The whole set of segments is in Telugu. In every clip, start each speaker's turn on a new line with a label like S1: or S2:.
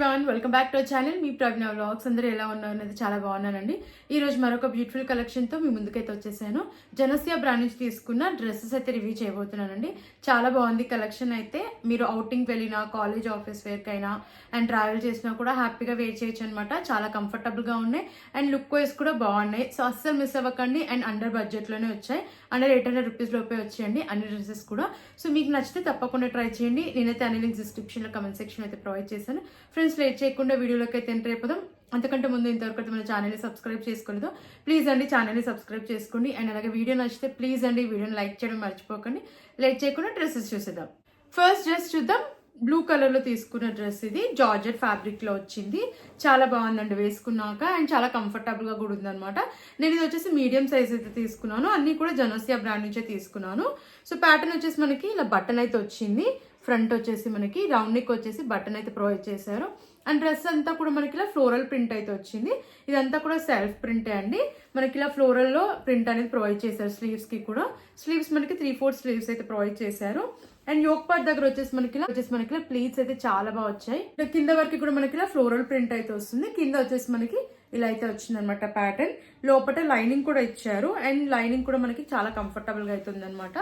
S1: Everyone, welcome back to our channel. మీ ప్రజ్ఞ వ్లాగ్స్. అందరూ ఎలా ఉన్నారు అనేది చాలా బాగున్నానండి. ఈ రోజు మరొక బ్యూటిఫుల్ కలెక్షన్ తో మీ ముందుకైతే వచ్చేసాను. జనసియా బ్రాండ్ నుంచి తీసుకున్న డ్రెస్సెస్ అయితే రివ్యూ చేయబోతున్నానండి. చాలా బాగుంది కలెక్షన్ అయితే. మీరు అవుటింగ్ వెళ్ళినా, కాలేజ్ ఆఫీస్ వేర్ కైనా అండ్ ట్రావెల్ చేసినా కూడా హ్యాపీగా వేర్ చేయొచ్చు అనమాట. చాలా కంఫర్టబుల్ గా ఉన్నాయి అండ్ లుక్ వైజ్ కూడా బాగున్నాయి. సో అస్సలు మిస్ అవ్వకండి. అండ్ అండర్ బడ్జెట్ లోనే వచ్చాయి. అండర్ 800 రూపీస్ లోపే వచ్చాయండి అన్ని డ్రెస్సెస్ కూడా. సో మీకు నచ్చితే తప్పకుండా ట్రై చేయండి. నేనైతే అన్ని లింక్స్ డిస్క్రిప్షన్ లో కమెంట్ సెక్షన్ అయితే ప్రొవైడ్ చేశాను. ఫ్రెండ్స్, లేట్ చేయకుండా వీడియోలోకి అయితే ఎంటర్ అయిపోదాం. అంతకంటే ముందు ఇంతవరకు అయితే మన ఛానల్ని సబ్స్క్రైబ్ చేసుకోలేదు, ప్లీజ్ అండి ఛానల్ని సబ్స్క్రైబ్ చేసుకోండి. అండ్ అలాగే వీడియో నచ్చితే ప్లీజ్ అండి వీడియోని లైక్ చేయడం మర్చిపోకండి. లేట్ చేయకుండా డ్రెస్సెస్ చూసేద్దాం. ఫస్ట్ డ్రెస్ చూద్దాం. బ్లూ కలర్ లో తీసుకున్న డ్రెస్ ఇది. జార్జెట్ ఫ్యాబ్రిక్ లో వచ్చింది. చాలా బాగుందండి వేసుకున్నాక. అండ్ చాలా కంఫర్టబుల్ గా కూడా ఉందన్నమాట. నేను ఇది వచ్చేసి మీడియం సైజ్ అయితే తీసుకున్నాను. అన్ని కూడా జనసియా బ్రాండ్ నుంచే తీసుకున్నాను. సో ప్యాటర్న్ వచ్చేసి మనకి ఇలా బటన్ అయితే వచ్చింది. ఫ్రంట్ వచ్చేసి మనకి రౌండ్ నెక్ వచ్చేసి బటన్ అయితే ప్రొవైడ్ చేశారు. అండ్ డ్రెస్ అంతా కూడా మనకి ఇలా ఫ్లోరల్ ప్రింట్ అయితే వచ్చింది. ఇదంతా కూడా సెల్ఫ్ ప్రింటే అండి. మనకి ఇలా ఫ్లోరల్ లో ప్రింట్ అనేది ప్రొవైడ్ చేశారు. స్లీవ్స్ కి కూడా స్లీవ్స్ మనకి 3/4 స్లీవ్స్ అయితే ప్రొవైడ్ చేశారు. అండ్ యోక్ పార్ట్ దగ్గర వచ్చేసి మనకి ప్లీట్స్ అయితే చాలా బాగా వచ్చాయి. కింద వరకు కూడా మనకి ఇలా ఫ్లోరల్ ప్రింట్ అయితే వస్తుంది. కింద వచ్చేసి మనకి ఇలా అయితే వచ్చింది అనమాట ప్యాటర్న్. లోపల లైనింగ్ కూడా ఇచ్చారు. అండ్ లైనింగ్ కూడా మనకి చాలా కంఫర్టబుల్ గా అవుతుంది అనమాట.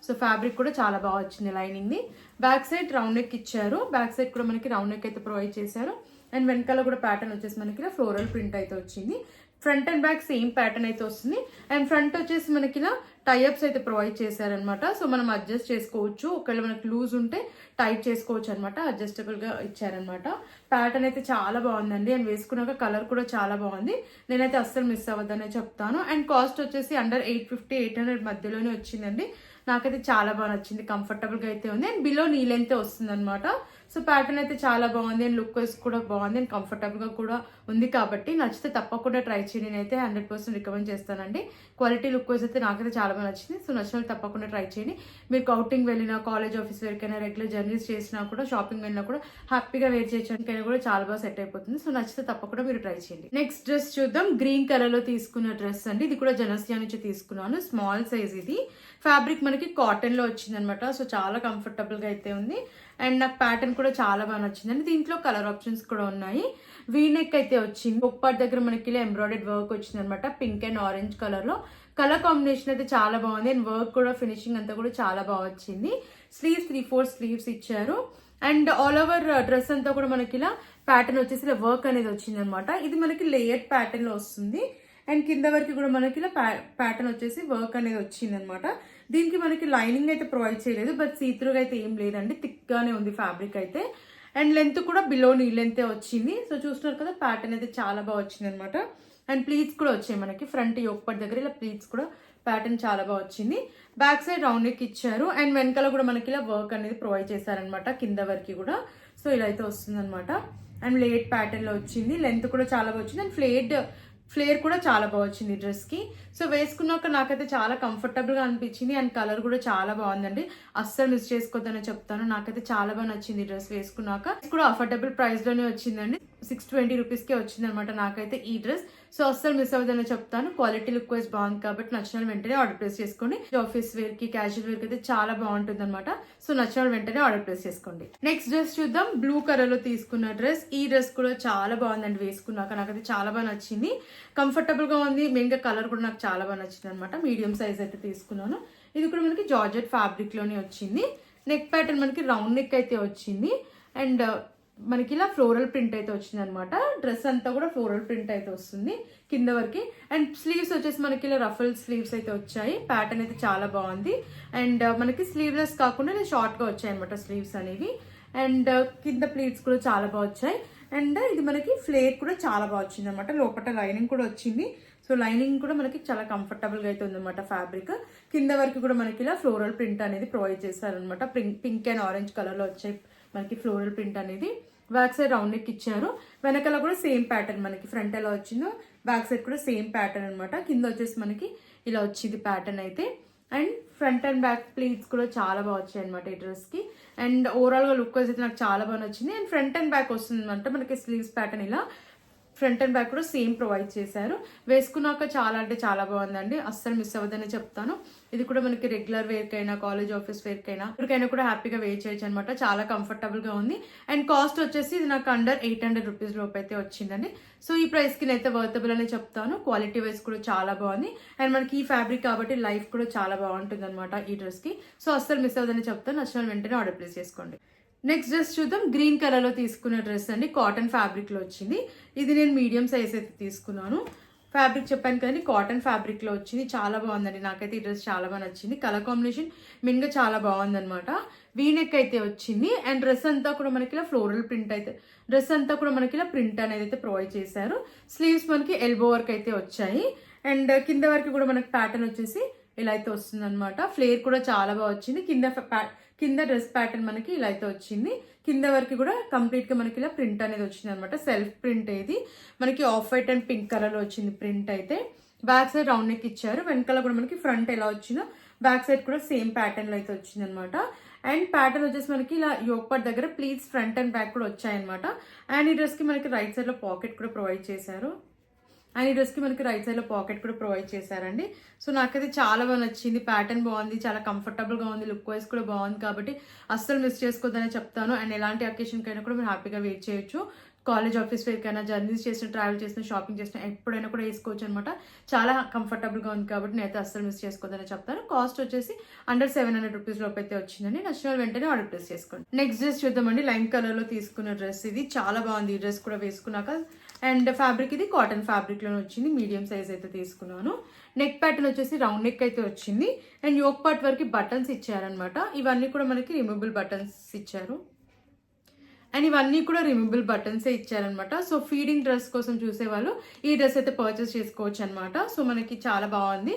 S1: సో ఫ్యాబ్రిక్ కూడా చాలా బాగా వచ్చింది lining the. Back side round neck ఇచ్చారు. బ్యాక్ సైడ్ కూడా మనకి రౌండ్ నెక్ అయితే ప్రొవైడ్ చేశారు. అండ్ వెనకాల కూడా ప్యాటర్న్ వచ్చేసి మనకి ఇలా ఫ్లోరల్ ప్రింట్ అయితే వచ్చింది. Front and back same pattern అయితే వస్తుంది. అండ్ ఫ్రంట్ వచ్చేసి మనకి ఇలా టైఅప్స్ అయితే ప్రొవైడ్ చేశారనమాట. సో మనం అడ్జస్ట్ చేసుకోవచ్చు. ఒకవేళ మనకి లూజ్ ఉంటే టైట్ చేసుకోవచ్చు అనమాట. అడ్జస్టబుల్ గా ఇచ్చారనమాట. ప్యాటర్న్ అయితే చాలా బాగుందండి. అండ్ వేసుకున్నాక కలర్ కూడా చాలా బాగుంది. నేనైతే అస్సలు మిస్ అవ్వద్దనే చెప్తాను. అండ్ కాస్ట్ వచ్చేసి అండర్ 850-800 మధ్యలోనే వచ్చిందండి. నాకైతే చాలా బాగా నచ్చింది. కంఫర్టబుల్ గా అయితే ఉంది. అండ్ బిలో నీ లెంత్ వస్తుంది అనమాట. సో ప్యాటర్న్ అయితే చాలా బాగుంది. అండ్ లుక్ వైజ్ కూడా బాగుంది. అండ్ కంఫర్టబుల్ గా కూడా ఉంది కాబట్టి నచ్చితే తప్పకుండా ట్రై చేయండి. నేనైతే 100% రికమెండ్ చేస్తానండి. క్వాలిటీ లుక్ వైజ్ అయితే నాకైతే చాలా బాగా నచ్చింది. సో నచ్చిన తప్పకుండా ట్రై చేయండి. మీరు అవుటింగ్ వెళ్ళినా, కాలేజ్ ఆఫీస్ వరకైనా, రెగ్యులర్ జర్నీస్ చేసినా కూడా, షాపింగ్ వెళ్ళినా కూడా హ్యాపీగా వేర్ చేయడానికి కూడా చాలా బాగా సెట్ అయిపోతుంది. సో నచ్చితే తప్పకుండా మీరు ట్రై చేయండి. నెక్స్ట్ డ్రెస్ చూద్దాం. గ్రీన్ కలర్ లో తీసుకున్న డ్రెస్ అండి. ఇది కూడా జనసియా నుంచి తీసుకున్నాను. స్మాల్ సైజ్ ఇది. ఫ్యాబ్రిక్ మనకి కాటన్ లో వచ్చింది అనమాట. సో చాలా కంఫర్టబుల్ గా అయితే ఉంది. అండ్ నాకు ప్యాటర్న్ కూడా చాలా బాగా నచ్చిందండి. దీంట్లో కలర్ ఆప్షన్స్ కూడా ఉన్నాయి. వీనెక్ అయితే వచ్చింది. ఒక్పాటి దగ్గర మనకి ఇలా ఎంబ్రాయిడెడ్ వర్క్ వచ్చింది అనమాట. పింక్ అండ్ ఆరెంజ్ కలర్ లో. కలర్ కాంబినేషన్ అయితే చాలా బాగుంది. అండ్ వర్క్ కూడా ఫినిషింగ్ అంతా కూడా చాలా బాగా వచ్చింది. స్లీవ్స్ 3/4 స్లీవ్స్ ఇచ్చారు. అండ్ ఆల్ ఓవర్ డ్రెస్ అంతా కూడా మనకి ఇలా ప్యాటర్న్ వచ్చేసి ఇలా వర్క్ అనేది వచ్చింది అనమాట. ఇది మనకి లేయర్ ప్యాటర్న్ లో వస్తుంది. అండ్ కింద వరకు కూడా మనకి ఇలా ప్యాటర్న్ వచ్చేసి వర్క్ అనేది వచ్చింది అనమాట. దీనికి మనకి లైనింగ్ అయితే ప్రొవైడ్ చేయలేదు. బట్ సీత్రూగా అయితే ఏం లేదండి. థిక్ గానే ఉంది ఫ్యాబ్రిక్ అయితే. అండ్ లెంత్ కూడా బిలో నీ లెంత్ వచ్చింది. సో చూస్తున్నారు కదా, ప్యాటర్న్ అయితే చాలా బాగా వచ్చింది అనమాట. అండ్ ప్లీట్స్ కూడా వచ్చాయి మనకి. ఫ్రంట్ యోక్పట్ దగ్గర ఇలా ప్లీట్స్ కూడా ప్యాటర్న్ చాలా బాగా వచ్చింది. బ్యాక్ సైడ్ రౌండ్ నెక్ ఇచ్చారు. అండ్ వెనకాల కూడా మనకి ఇలా వర్క్ అనేది ప్రొవైడ్ చేశారనమాట కింద వరకు కూడా. సో ఇలా అయితే వస్తుంది అనమాట. అండ్ లేట్ ప్యాటర్న్ లో వచ్చింది. లెంత్ కూడా చాలా బాగా వచ్చింది. అండ్ ఫ్లేర్ కూడా చాలా బాగా వచ్చింది ఈ డ్రెస్ కి. సో వేసుకున్నాక నాకైతే చాలా కంఫర్టబుల్ గా అనిపించింది. అండ్ కలర్ కూడా చాలా బాగుందండి. అస్సలు మిస్ చేసుకోవద్దని చెప్తాను. నాకైతే చాలా బాగా నచ్చింది ఈ డ్రెస్ వేసుకున్నాక. కూడా అఫోర్డబుల్ ప్రైస్ లోనే వచ్చిందండి. 620 రూపీస్ కే వచ్చింది అనమాట నాకైతే ఈ డ్రెస్. సో అస్సలు మిస్ అవ్వదని చెప్తాను. క్వాలిటీ లుక్ వైజ్ బాగుంది కాబట్టి నచ్చిన వెంటనే ఆర్డర్ ప్లేస్ చేసుకోండి. ఆఫీస్ వేర్ కి, క్యాజువల్ వేర్ కి అయితే చాలా బాగుంటుంది అనమాట. సో నచ్చిన వెంటనే ఆర్డర్ ప్లేస్ చేసుకోండి. నెక్స్ట్ డ్రెస్ చూద్దాం. బ్లూ కలర్ లో తీసుకున్న డ్రెస్. ఈ డ్రెస్ కూడా చాలా బాగుందండి వేసుకున్నాక. నాకైతే చాలా బాగా నచ్చింది. కంఫర్టబుల్ గా ఉంది. మెయిన్ గా కలర్ కూడా నాకు చాలా బాగా నచ్చింది అనమాట. మీడియం సైజ్ అయితే తీసుకున్నాను. ఇది కూడా మనకి జార్జెట్ ఫ్యాబ్రిక్ లోనే వచ్చింది. నెక్ ప్యాటర్న్ మనకి రౌండ్ నెక్ అయితే వచ్చింది. అండ్ మనకి ఇలా ఫ్లోరల్ ప్రింట్ అయితే వచ్చింది అనమాట. డ్రెస్ అంతా కూడా ఫ్లోరల్ ప్రింట్ అయితే వస్తుంది కింద వరకు. అండ్ స్లీవ్స్ వచ్చేసి మనకి ఇలా రఫల్ స్లీవ్స్ అయితే వచ్చాయి. ప్యాటర్న్ అయితే చాలా బాగుంది. అండ్ మనకి స్లీవ్లెస్ కాకుండా షార్ట్ గా వచ్చాయి అనమాట స్లీవ్స్ అనేవి. అండ్ కింద ప్లీట్స్ కూడా చాలా బాగా వచ్చాయి. అండ్ ఇది మనకి ఫ్లేర్ కూడా చాలా బాగా వచ్చింది అనమాట. లోపల లైనింగ్ కూడా వచ్చింది. సో లైనింగ్ కూడా మనకి చాలా కంఫర్టబుల్ గా అయితే ఉందన్నమాట. ఫ్యాబ్రిక్ కింద వరకు కూడా మనకి ఇలా ఫ్లోరల్ ప్రింట్ అనేది ప్రొవైడ్ చేశారనమాట. పింక్ అండ్ ఆరెంజ్ కలర్ లో వచ్చాయి మనకి ఫ్లోరల్ ప్రింట్ అనేది. బ్యాక్ సైడ్ రౌండ్ నెక్ ఇచ్చారు. వెనకాల కూడా సేమ్ ప్యాటర్న్ మనకి. ఫ్రంట్ ఎలా వచ్చిందో బ్యాక్ సైడ్ కూడా సేమ్ ప్యాటర్న్ అనమాట. కింద వచ్చేసి మనకి ఇలా వచ్చింది ప్యాటర్న్ అయితే. And front and back pleats కూడా చాలా బాగా వచ్చాయి అనమాట ఈ డ్రెస్ కి. అండ్ ఓవరాల్ గా లుక్ అయితే నాకు చాలా బాగా నచ్చింది. అండ్ ఫ్రంట్ అండ్ బ్యాక్ వస్తుంది అనమాట మనకి స్లీవ్స్ ప్యాటర్న్ ఇలా. ఫ్రంట్ అండ్ బ్యాక్ కూడా సేమ్ ప్రొవైడ్ చేశారు. వేసుకున్నాక చాలా అంటే చాలా బాగుందండి, అస్సలు మిస్ అవ్వదని చెప్తాను. ఇది కూడా మనకి రెగ్యులర్ వేర్కైనా, కాలేజ్ ఆఫీస్ వేర్కైనా, ఇప్పటికైనా కూడా హ్యాపీగా వేర్ చేయొచ్చు అనమాట. చాలా కంఫర్టబుల్గా ఉంది. అండ్ కాస్ట్ వచ్చేసి ఇది నాకు అండర్ 800 రూపీస్ లోపు అయితే వచ్చిందండి. సో ఈ ప్రైస్కి నేనైతే వర్తబుల్ అని చెప్తాను. క్వాలిటీ వైజ్ కూడా చాలా బాగుంది. అండ్ మనకి ఈ ఫ్యాబ్రిక్ కాబట్టి లైఫ్ కూడా చాలా బాగుంటుంది అనమాట ఈ డ్రెస్కి. సో అస్సలు మిస్ అవ్వదని చెప్తాను. నచ్చిన వెంటనే ఆర్డర్ ప్లేస్ చేసుకోండి. నెక్స్ట్ డ్రెస్ చూద్దాం. గ్రీన్ కలర్లో తీసుకున్న డ్రెస్ అండి, కాటన్ ఫ్యాబ్రిక్లో వచ్చింది. ఇది నేను మీడియం సైజ్ అయితే తీసుకున్నాను. ఫ్యాబ్రిక్ చెప్పాను కదండి, కాటన్ ఫ్యాబ్రిక్లో వచ్చింది. చాలా బాగుందండి, నాకైతే ఈ డ్రెస్ చాలా బాగా నచ్చింది. కలర్ కాంబినేషన్ మెయిన్గా చాలా బాగుందనమాట. వీనెక్ అయితే వచ్చింది. అండ్ డ్రెస్ అంతా కూడా మనకి ఇలా ఫ్లోరల్ ప్రింట్ అయితే, డ్రెస్ అంతా కూడా మనకి ఇలా ప్రింట్ అనేది అయితే ప్రొవైడ్ చేశారు. స్లీవ్స్ మనకి ఎల్బో వర్క్ అయితే వచ్చాయి. అండ్ కింద వరకు కూడా మనకి ప్యాటర్న్ వచ్చేసి ఇలా అయితే వస్తుంది అనమాట. ఫ్లేర్ కూడా చాలా బాగా వచ్చింది. కింద డ్రెస్ ప్యాటర్న్ మనకి ఇలా అయితే వచ్చింది. కింద వరకు కూడా కంప్లీట్ గా మనకి ఇలా ప్రింట్ అనేది వచ్చింది అనమాట. సెల్ఫ్ ప్రింట్ ఇది మనకి off white and pink colour లో వచ్చింది ప్రింట్ అయితే. బ్యాక్ సైడ్ రౌండ్ నెక్ ఇచ్చారు. వెనకాల కూడా మనకి ఫ్రంట్ ఎలా వచ్చిందో బ్యాక్ సైడ్ కూడా సేమ్ ప్యాటర్న్ లో అయితే వచ్చింది అనమాట. అండ్ ప్యాటర్న్ వచ్చేసి మనకి ఇలా యోక్ పార్ట్ దగ్గర ప్లీట్స్ ఫ్రంట్ అండ్ బ్యాక్ కూడా వచ్చాయన్నమాట. అండ్ ఈ డ్రెస్ కి మనకి రైట్ సైడ్ లో పాకెట్ కూడా ప్రొవైడ్ చేశారు. అండ్ ఈ డ్రెస్కి మనకి రైట్ సైడ్లో పాకెట్ కూడా ప్రొవైడ్ చేశారండి. సో నాకైతే చాలా బాగా నచ్చింది. ప్యాటర్న్ బాగుంది, చాలా కంఫర్టబుల్గా ఉంది, లుక్ వైజ్ కూడా బాగుంది కాబట్టి అస్సలు మిస్ చేసుకోవద్దని చెప్తాను. అండ్ ఎలాంటి అకేషన్కైనా కూడా మీరు హ్యాపీగా వెయిట్ చేయొచ్చు. కాలేజ్ ఆఫీస్ వేర్కైనా, జర్నీస్ చేసిన, ట్రావెల్ చేసిన, షాపింగ్ చేసిన ఎప్పుడైనా కూడా వేసుకోవచ్చు అనమాట. చాలా కంఫర్టబుల్గా ఉంది కాబట్టి నేనైతే అస్సలు మిస్ చేసుకోవద్దని చెప్తాను. కాస్ట్ వచ్చేసి అండర్ 700 రూపీస్ లోపు అయితే వచ్చిందండి. నచ్చిన వెంటనే ఆర్డర్ ప్లేస్ చేసుకోండి. నెక్స్ట్ డ్రెస్ చూద్దామండి. లైమ్ కలర్లో తీసుకున్న డ్రెస్ ఇది. చాలా బాగుంది ఈ డ్రెస్ కూడా వేసుకున్నాక. అండ్ ఫ్యాబ్రిక్ ఇది కాటన్ ఫ్యాబ్రిక్లోనే వచ్చింది. మీడియం సైజ్ అయితే తీసుకున్నాను. నెక్ ప్యాటర్న్ వచ్చేసి రౌండ్ నెక్ అయితే వచ్చింది. అండ్ యోక్ పార్ట్ వరకు బటన్స్ ఇచ్చారనమాట. ఇవన్నీ కూడా మనకి రిమూవబుల్ బటన్స్ ఇచ్చారు. అండ్ ఇవన్నీ కూడా రిమూవబుల్ బటన్సే ఇచ్చారనమాట. సో ఫీడింగ్ డ్రెస్ కోసం చూసేవాళ్ళు ఈ డ్రెస్ అయితే పర్చేస్ చేసుకోవచ్చు అనమాట. సో మనకి చాలా బాగుంది.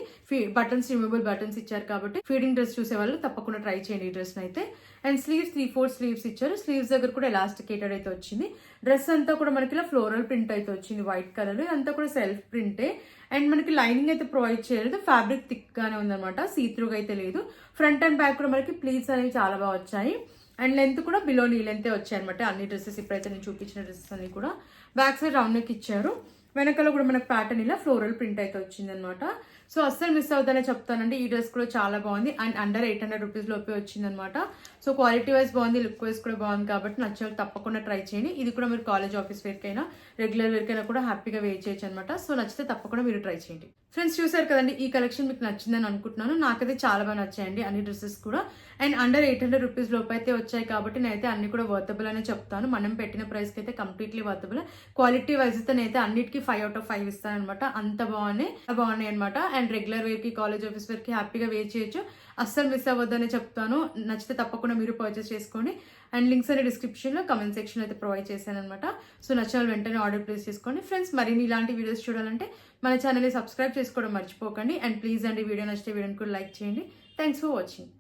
S1: బటన్స్ రిమూవబుల్ బటన్స్ ఇచ్చారు కాబట్టి ఫీడింగ్ డ్రెస్ చూసేవాళ్ళు తప్పకుండా ట్రై చేయండి ఈ డ్రెస్ అయితే. అండ్ స్లీవ్స్ 3/4 స్లీవ్స్ ఇచ్చారు. స్లీవ్స్ దగ్గర కూడా ఎలాస్టికేటెడ్ అయితే వచ్చింది. డ్రెస్ అంతా కూడా మనకి ఇలా ఫ్లోరల్ ప్రింట్ అయితే వచ్చింది వైట్ కలర్. ఇదంతా కూడా సెల్ఫ్ ప్రింటే. అండ్ మనకి లైనింగ్ అయితే ప్రొవైడ్ చేయలేదు. ఫ్యాబ్రిక్ థిక్ గానే ఉందన్నమాట, సీత్రూగా అయితే లేదు. ఫ్రంట్ అండ్ బ్యాక్ కూడా మనకి ప్లీట్స్ అనేవి చాలా బాగా వచ్చాయి. అండ్ లెంత్ కూడా బిలో నీ లెంతే వచ్చాయి అనమాట అన్ని డ్రెస్సెస్. ఇప్పుడైతే నేను చూపించిన డ్రెస్సెస్ అన్ని కూడా బ్యాక్ సైడ్ రౌండ్ నెక్ ఇచ్చారు. వెనకాల కూడా మనకు ప్యాటర్న్ ఇలా ఫ్లోరల్ ప్రింట్ అయితే వచ్చింది అనమాట. సో అస్సలు మిస్ అవుతానే చెప్తానండి. ఈ డ్రెస్ కూడా చాలా బాగుంది. అండ్ అండర్ 800 రూపీస్ లోపే వచ్చింది అనమాట. సో క్వాలిటీ వైజ్ బాగుంది, లుక్ వైజ్ కూడా బాగుంది కాబట్టి నచ్చిన తప్పకుండా ట్రై చేయండి. ఇది కూడా మీరు కాలేజ్ ఆఫీస్ వేర్కైనా, రెగ్యులర్ వేర్కైనా కూడా హ్యాపీగా వేర్ చేయొచ్చు అనమాట. సో నచ్చితే తప్పకుండా మీరు ట్రై చేయండి. ఫ్రెండ్స్ చూసారు కదండి, ఈ కలెక్షన్ మీకు నచ్చిందని అనుకుంటున్నాను. నాకైతే చాలా బాగా నచ్చాయండి అన్ని డ్రెస్సెస్ కూడా. అండ్ అండర్ 800 రూపీస్ లోపు అయితే వచ్చాయి కాబట్టి నేనైతే అన్ని కూడా వర్తబుల్ అనే చెప్తాను. మనం పెట్టిన ప్రైస్కి అయితే కంప్లీట్లీ వర్తబుల్. క్వాలిటీ వైజ్ అయితే నేనైతే అన్నిటికీ 5 out of 5 ఇస్తాను అనమాట. అంత బాగున్నాయి అనమాట. అండ్ రెగ్యులర్ వేర్ కి, కాలేజ్ ఆఫీస్ వేర్ కి హ్యాపీగా వేర్ చేయొచ్చు. అస్సలు మిస్ అవ్వద్దని చెప్తాను. నచ్చితే తప్పకుండా మీరు పర్చేస్ చేసుకోండి. అండ్ లింక్స్ అనే డిస్క్రిప్షన్లో, కమెంట్ సెక్షన్ అయితే ప్రొవైడ్ చేశాను అనమాట. సో నచ్చిన వెంటనే ఆర్డర్ ప్లేస్ చేసుకోండి. ఫ్రెండ్స్ మరిన్ని ఇలాంటి వీడియోస్ చూడాలంటే మన ఛానల్ని సబ్స్క్రైబ్ చేసుకోవడం మర్చిపోకండి. అండ్ ప్లీజ్ అండి వీడియో నచ్చితే వీడియోని కూడా లైక్ చేయండి. Thanks for watching.